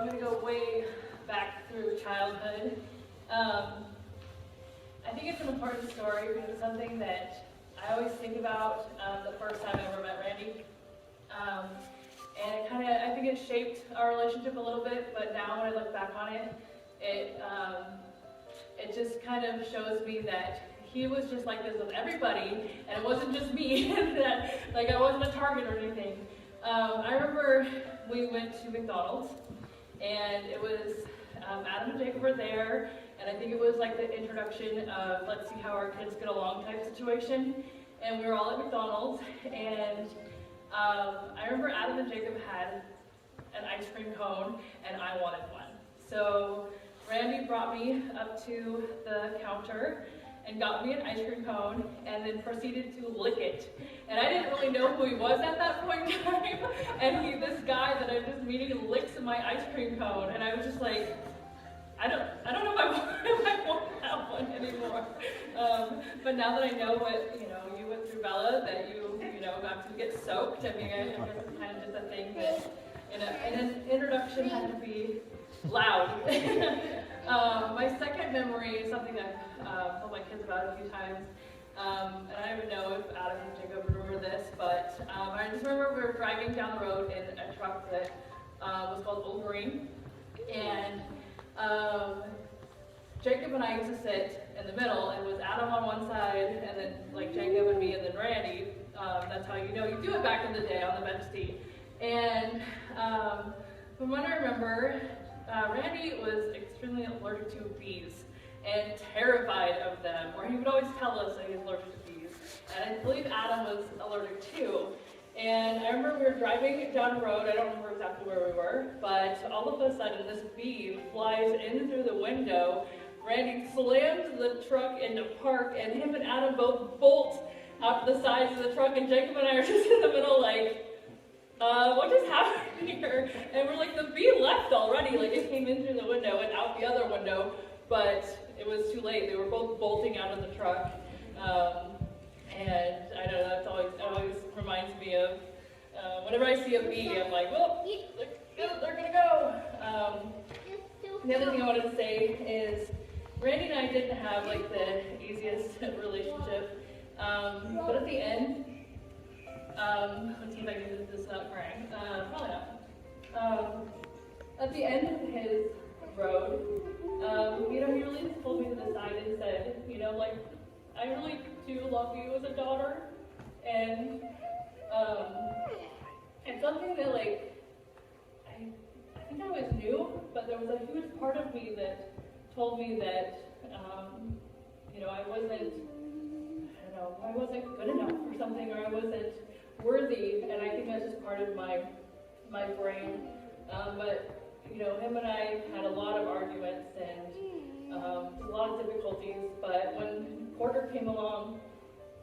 I'm going to go way back through childhood. I think it's an important story because it's something that I always think about the first time I ever met Randy. And it I think it shaped our relationship a little bit, but now when I look back on it, it just kind of shows me that he was just like this with everybody, and it wasn't just me, that like I wasn't a target or anything. I remember we went to McDonald's, and it was Adam and Jacob were there, and I think it was like the introduction of let's see how our kids get along type situation, and we were all at McDonald's, and I remember Adam and Jacob had an ice cream cone, and I wanted one. So Randy brought me up to the counter and got me an ice cream cone, and then proceeded to lick it. And I didn't really know who he was at that point in time, and this guy that I'm just meeting licks my ice cream cone, and I was just like, I don't know if I want that one anymore. But now that I know what you went through, Bella, that you got to get soaked. I mean, I guess it's kind of just a thing that an introduction had to be loud. My second memory is something I've told my kids about a few times, and I don't even know if Adam and Jacob remember this, but I just remember we were driving down the road in a truck that was called Old Green, and Jacob and I used to sit in the middle, and it was Adam on one side, and then like Jacob and me, and then Randy. That's how you do it back in the day on the bench seat. And from what I remember, Randy was extremely allergic to bees and terrified of them, or he would always tell us that he was allergic to bees. And I believe Adam was allergic too. And I remember we were driving down the road, I don't remember exactly where we were, but all of a sudden this bee flies in through the window. Randy slams the truck into park, and him and Adam both bolt out the sides of the truck, and Jacob and I are just in the middle like, what just happened here? And we're like, the bee left already, like it came in through the window and out the other window, but it was too late. They were both bolting out of the truck. And I don't know, it always reminds me of, whenever I see a bee, I'm like, well, they're gonna go. The other thing I wanted to say is, Randy and I didn't have like the easiest relationship, but at the end, let's see if I can do this without crying, probably not. At the end of his road, he really pulled me to the side and said, like, I really do love you as a daughter, and it's something that, like, I think I always knew, but there was a huge part of me that told me that, I wasn't good enough or something, or I wasn't worthy, and I think that's just part of my brain. But, him and I had a lot of arguments and a lot of difficulties, but when Porter came along,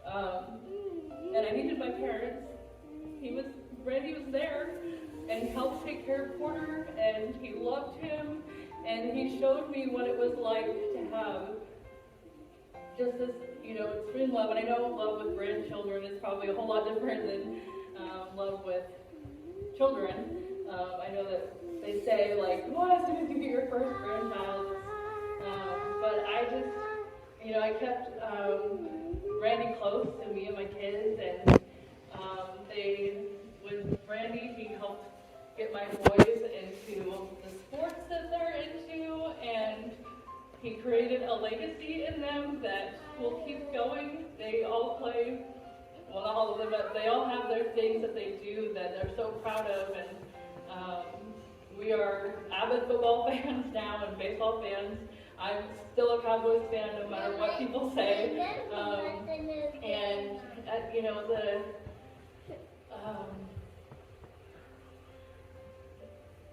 and I needed my parents, Randy was there, and he helped take care of Porter, and he loved him, and he showed me what it was like to have just this, extreme love. And I know love with grandchildren is probably a whole lot different than love with children. I know that they say, like, as soon as you get your first grandchild, but I just, I kept Randy close to me and my kids, and with Randy, he helped get my boys into the sports that they're into, and he created a legacy in them that will keep going. They all play, well, not all of them, but they all have their things that they do that they're so proud of, and we are avid football fans now and baseball fans. I'm still a Cowboys fan no matter what people say, and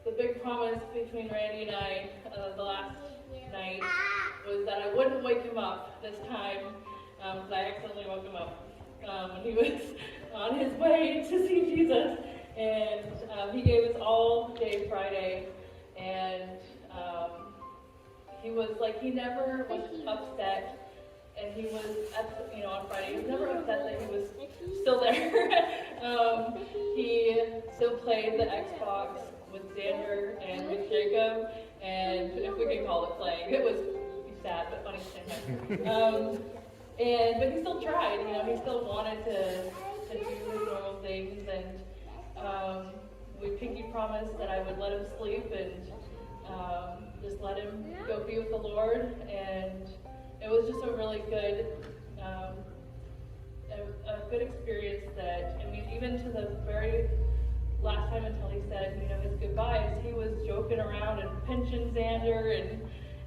the big promise between Randy and I the last night was that I wouldn't wake him up this time, because I accidentally woke him up when he was on his way to see Jesus, and he gave us all day Friday, and he was like, he never was upset, and he was on Friday, he was never upset that he was still there. He still played the Xbox with Xander and with Jacob, and if we can call it playing, it was sad but funny at the same time. But he still tried, he still wanted to do his normal things, and we pinky promised that I would let him sleep and just let him go be with the Lord, and it was just a really good, a good experience that, even to the very last time until he said, his goodbyes, he was joking around and pinching Xander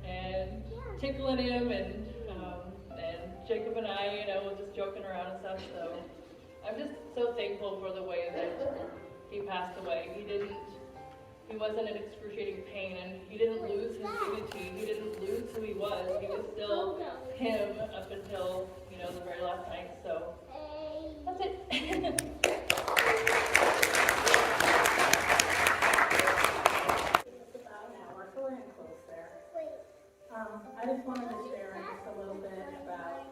and tickling him, and Jacob and I, were just joking around and stuff, so I'm just so thankful for the way that he passed away. He wasn't in excruciating pain, and he didn't lose his dignity. He didn't lose who he was. He was still him up until, the very last night, so that's it. About an hour, so we're getting close there. I just wanted to share just a little bit about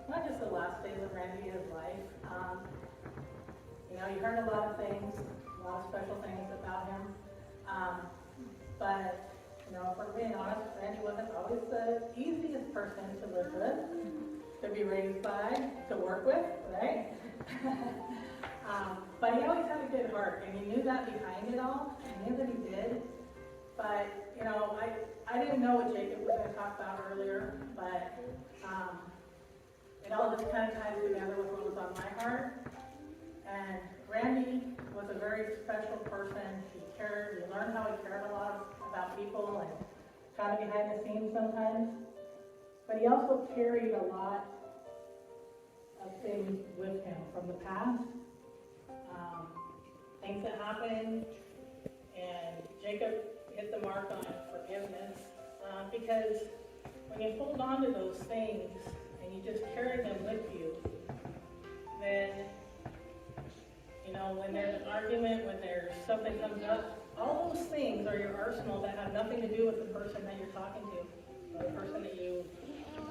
not just the last days of Randy's life. You heard a lot of things, a lot of special things about him. But for being honest, Randy wasn't always the easiest person to live with, to be raised by, to work with, right? But he always had a good heart, and you knew that behind it all. I knew that he did. But, I didn't know what Jacob was going to talk about earlier, but it all just kind of ties together with what was on my heart. And Randy was a very special person. He cared. We learned how he cared a lot about people and kind of behind the scenes sometimes. But he also carried a lot of things with him from the past. Things that happened, and Jacob hit the mark on forgiveness, because when you hold on to those things and you just carry them with you, then, when there's an argument, when there's something comes up, all those things are your arsenal that have nothing to do with the person that you're talking to, or the person that you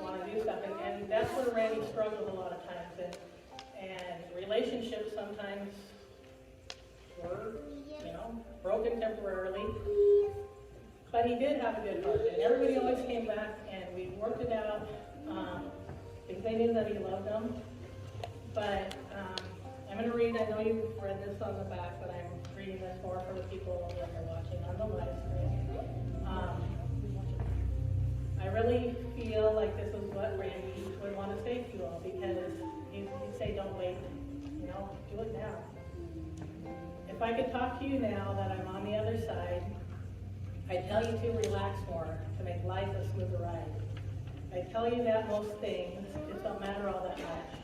want to do something. And that's where Randy struggled a lot of times, and relationships sometimes were, broken temporarily. But he did have a good heart, and everybody always came back, and we worked it out, because they knew that he loved them. But I'm going to read, I know you've read this on the back, but I'm reading this more for the people that are watching on the live stream. I really feel like this is what Randy would want to say to you all, because he'd say, don't wait, do it now. If I could talk to you now that I'm on the other side, I'd tell you to relax more, to make life a smoother ride. I'd tell you that most things just don't matter all that much.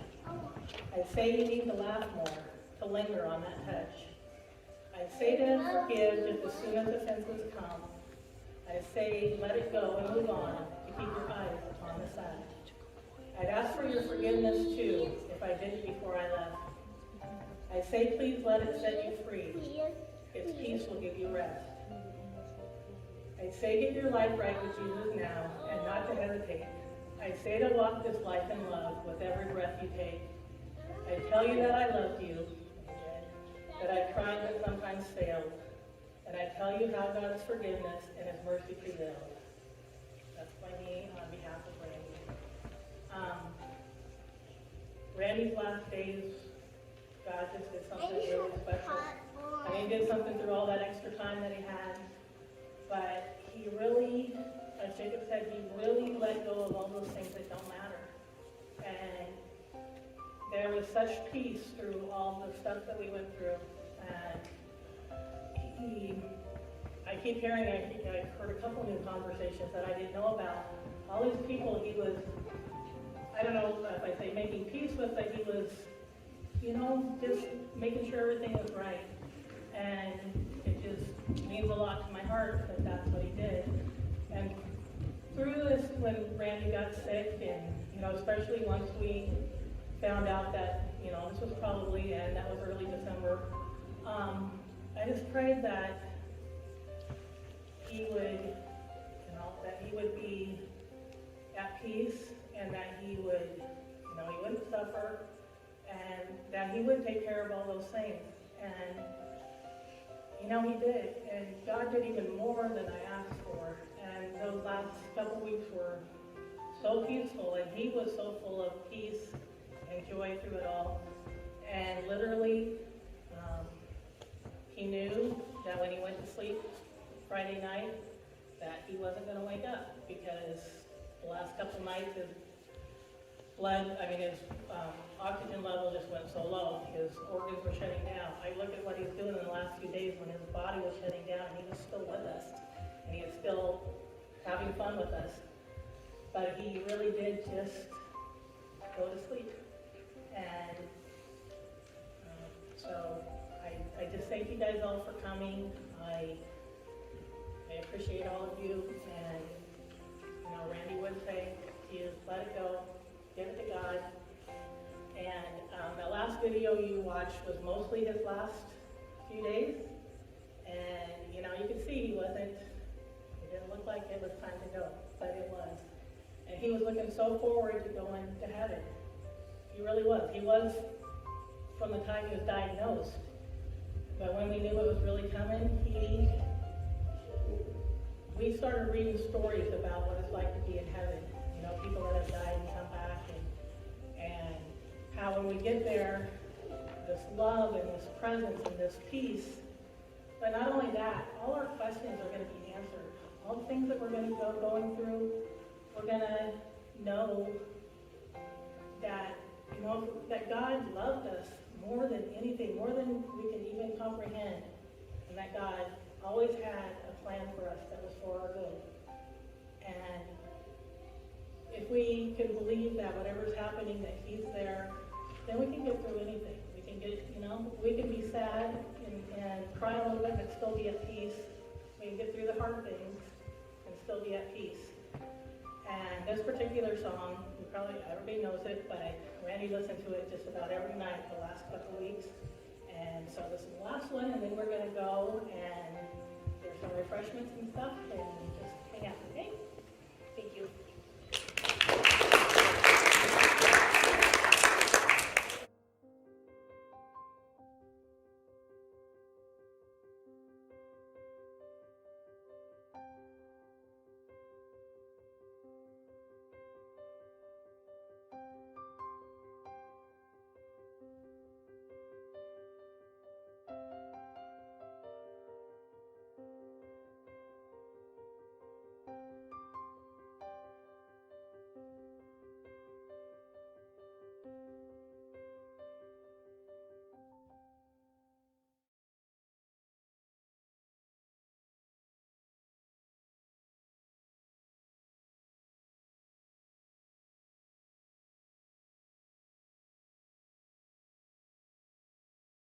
I'd say you need to laugh more, to linger on that touch. I'd say to forgive just as soon as the senses come. I'd say let it go and move on, to keep your eyes on the side. I'd ask for your forgiveness too, if I didn't before I left. I'd say please let it set you free. Its peace will give you rest. I'd say get your life right with Jesus now, and not to hesitate. I'd say to walk this life in love with every breath you take. I'd tell you that I loved you, that I tried but sometimes failed. And I'd tell you how God's forgiveness and His mercy prevailed. That's by me on behalf of Randy. Randy's last days, God just did something really special. And He did something through all that extra time that He had. But He really, as Jacob said, He really let go of all those things that don't matter. And there was such peace through all the stuff that we went through. And I keep hearing, I heard a couple new conversations that I didn't know about. All these people He was, I don't know if I say making peace with, but He was, just making sure everything was right. And it just means a lot to my heart that that's what He did. And through this, when Randy got sick, and, especially once we found out that, this was probably, and that was early December, I just prayed that He would, that He would be at peace, and that He would, He wouldn't suffer, and that He would take care of all those things. And, you know, he did. And God did even more than I asked for. And those last couple weeks were so peaceful, and he was so full of peace and joy through it all. And literally, he knew that when he went to sleep Friday night, that he wasn't going to wake up, because the last couple nights his oxygen level just went so low. His organs were shutting down. I look at what he was doing in the last few days when his body was shutting down, and he was still with us, and he was still having fun with us. But he really did just go to sleep. And so I just thank you guys all for coming. I appreciate all of you. And, you know, Randy would say to you, let it go, give it to God. And the last video you watched was mostly his last few days. And, you know, you could see it didn't look like it was time to go, but it was. And he was looking so forward to going to heaven. He really was. He was from the time he was diagnosed. But when we knew it was really coming, we started reading stories about what it's like to be in heaven. You know, people that have died and come back, and how when we get there, this love and this presence and this peace. But not only that, all our questions are going to be answered. All the things that we're going to go going through, we're going to know that, you know, that God loved us more than anything, more than we can even comprehend, and that God always had a plan for us that was for our good. And if we can believe that whatever's happening, that He's there, then we can get through anything. We can get, you know, we can be sad and cry a little bit, but still be at peace. We can get through the hard things and still be at peace. And this particular song, everybody knows it, but Randy listened to it just about every night the last couple of weeks. And so this is the last one, and then we're going to go, and there's some refreshments and stuff, and just